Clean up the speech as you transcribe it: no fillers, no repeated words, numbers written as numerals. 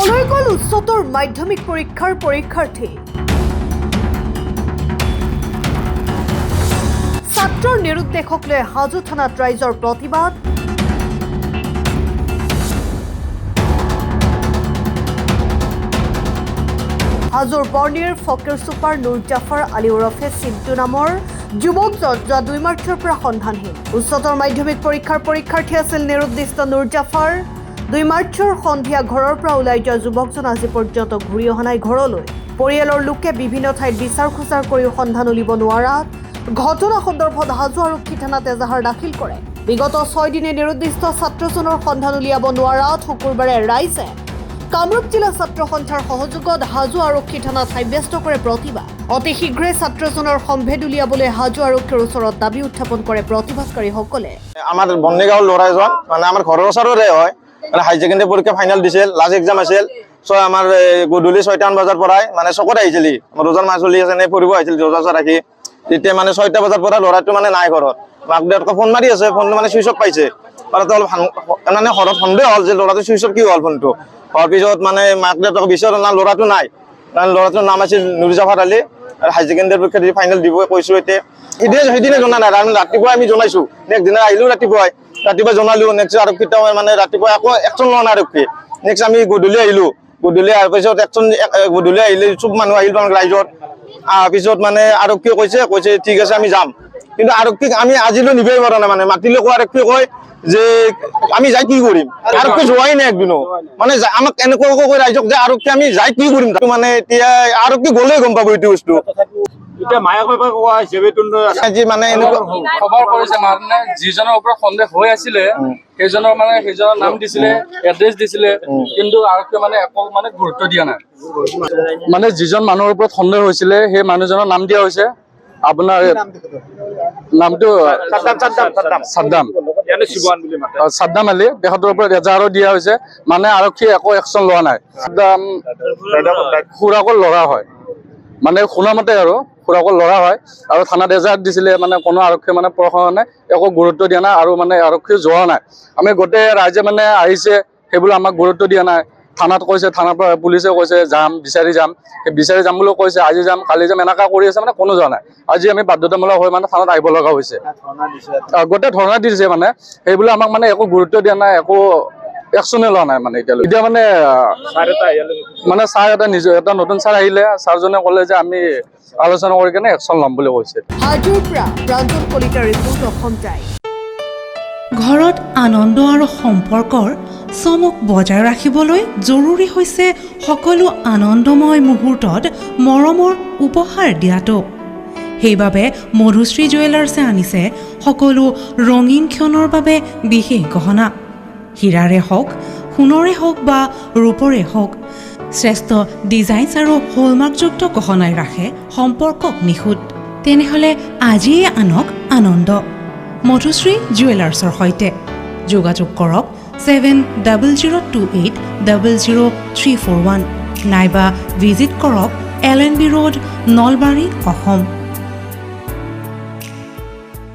কলৈ গ'ল উচ্চতৰ মাধ্যমিক পৰীক্ষাৰ পৰীক্ষাৰ্থী ছাত্ৰৰ নিৰুদ্দেশক লৈ হাজো থানাত ৰাইজৰ প্ৰতিবাদ হাজোৰ বৰ্ণিৰ ফকিৰ ছুপাৰ নুৰ জাফৰ আলী ওৰফে চিন্টু নামৰ যুৱকজন যোৱা 2 মাৰ্চৰ পৰা সন্ধানহীন উচ্চতৰ মাধ্যমিক পৰীক্ষাৰ পৰীক্ষাৰ্থী আছিল নিৰুদ্দিষ্ট নুৰ জাফৰ 2 মাৰ্চৰ সন্ধিয়া ঘৰৰ পৰা ওলাই যোৱা যুৱকজন আজি পৰ্যন্ত ঘূৰি অহা নাই ঘৰলৈ পৰিয়ালৰ লোকে বিভিন্ন ঠাইত বিচাৰ খোচাৰ কৰিও সন্ধান উলিব নোৱাৰাত ঘটনা সন্দৰ্ভত হাজো আৰক্ষী থানাত এজাহাৰ দাখিল কৰে বিগত 6 দিনে নিৰুদ্দিষ্ট ছাত্ৰজনৰ সন্ধান উলিয়াব নোৱাৰাত শুকুৰবাৰে ৰাইজে কামৰূপ জিলা ছাত্ৰ সন্থাৰ সহযোগত হাজো আৰক্ষী থানাত সাব্যস্ত কৰে প্ৰতিবাদ অতি শীঘ্ৰে ছাত্ৰজনৰ সম্ভেদ উলিয়াবলৈ হাজো আৰক্ষীৰ ওচৰত দাবী উত্থাপন কৰে প্ৰতিবাদকাৰীসকলে আমাৰ বন্নিগাঁৱৰ ল'ৰা এজন মানে আমাৰ ঘৰৰ ওচৰৰে হয় মানে হাই ছেকেণ্ডাৰী পৰীক্ষা ফাইনেল দিছিল লাষ্ট এক্সাম আছিল সো আমাৰ গধূলি 6টা বজাৰ পৰাই মানে চকত আহিছিল আমাৰ ৰোজাৰ মাছ চলি আছে নে পঢ়িব আহিছিল ৰোজা ৰাখি তেতিয়া মানে 6টা বজাৰ পৰা ল'ৰাটো মানে নাই ঘৰত মাক দেউতাকে ফোন মাৰি আছে ফোনটো মানে চুইচ অফ পাইছে আৰু অলপ মানে ঘৰত সন্দেহ হ'ল যে ল'ৰাটো চুইচ অফ কি হ'ল ফোনটো হোৱাৰ পিছত মানে মাক দেউতাকে বিচাৰ না ল'ৰাটো নাই কাৰণ ল'ৰাটোৰ নাম আছিল নুৰ জাফৰ আলী আৰু হাই ছেকেণ্ডাৰী পৰীক্ষা দি ফাইনেল দিব কৈছোঁ এতিয়া সেইদিনে জনা নাই আমি ৰাতিপুৱা আমি জনাইছোঁ নেক্সট দিনা আহিলোঁ ৰাতিপুৱা জনালোঁ নেক্সট আৰক্ষী মানে ৰাতিপুৱা আকৌ একশ্যন লোৱা নাই আৰক্ষী নেক্সট আমি গধূলি আহিলোঁ গধূলি অহাৰ পিছত একশ্যন গধূলি আহিলে চব মানুহ আহিল ৰাইজত পিছত মানে আৰক্ষীয়ে কৈছে ঠিক আছে আমি যাম কিন্তু আৰক্ষীক আমি আজিলৈ নিবই পৰা নাই মানে মাতিলে কোৱা আৰক্ষীয়ে কয় যে আমি যাই কি কৰিম আৰক্ষী যোৱাই নাই একদিনো মানে আমাক এনেকুৱা কৈ ৰাইজক যে আৰক্ষী আমি যাই কি কৰিম মানে এতিয়া আৰক্ষী গ'লেই গম পাব এইটো বস্তু এতিয়া মায়াকৈ কোৱা হিচাপে মানে এনেকুৱা খবৰ কৰিছে মানে যিজনৰ ওপৰত সন্দেহ হৈ আছিলে সেইজনৰ নাম দিছিলে এড্ৰেছ দিছিলে কিন্তু আৰক্ষীয়ে মানে একো মানে গুৰুত্ব দিয়া নাই মানে যিজন মানুহৰ ওপৰত সন্দেহ হৈছিলে সেই মানুহজনৰ নাম দিয়া হৈছে আপোনাৰ নামটো সাদ্দাম আলী তেখেতৰ ওপৰত এজাহাৰো দিয়া হৈছে মানে আৰক্ষীয়ে একো একশ্যন লোৱা নাই সাদ্দাম খুৰাকৰ ল'ৰা হয় মানে শুনা মতে আৰু খুৰাকৰ ল'ৰা হয় আৰু থানাত এজাহাৰ দিছিলে মানে কোনো আৰক্ষীয়ে মানে প্ৰশাসনে একো গুৰুত্ব দিয়া নাই আৰু মানে আৰক্ষী যোৱা নাই আমি গোটেই ৰাইজে মানে আহিছে সেইবোৰ আমাক গুৰুত্ব দিয়া নাই থানাত কৈছে থানাৰ পৰা পুলিচে কৈছে যাম বিচাৰি যাম বুলি কৈছে আজি যাম কালি যাম এনেকুৱা কৰি আছে মানে কোনো যোৱা নাই আজি আমি বাধ্যতামূলক হৈ মানে থানাত আহিব লগা হৈছে গোটেই ধৰ্ণা দিছে মানে সেইবোৰ আমাক মানে একো গুৰুত্ব দিয়া নাই একো একশ্যনে লোৱা নাই মানে এতিয়া মানে ছাৰ এটা নতুন ছাৰ আহিলে ছাৰজনে ক'লে যে আমি আলোচনা কৰি কেনে একশ্যন ল'ম বুলি কৈছে হাজোৰ পৰা প্ৰাঞ্জল কলিতাৰ ৰিপৰ্ট অসম টাইমছ ঘৰত আনন্দ আৰু সম্পৰ্কৰ চমক বজাই ৰাখিবলৈ জৰুৰী হৈছে সকলো আনন্দময় মুহূৰ্তত মৰমৰ উপহাৰ দিয়াটো সেইবাবে মধুশ্ৰী জুৱেলাৰ্ছে আনিছে সকলো ৰঙীন ক্ষণৰ বাবে বিশেষ গহনা হীৰাৰে হওক সোণৰে হওক বা ৰূপৰে হওক শ্ৰেষ্ঠ ডিজাইনছ আৰু হলমাৰ্কযুক্ত গহনাই ৰাখে সম্পৰ্কক নিখুঁত তেনেহ'লে আজিয়ে আনক আনন্দ মধুশ্ৰী জুৱেলাৰ্ছৰ সৈতে যোগাযোগ কৰক 7002800341 নাইবা ভিজিট কৰক LNB ৰোড নলবাৰী অসম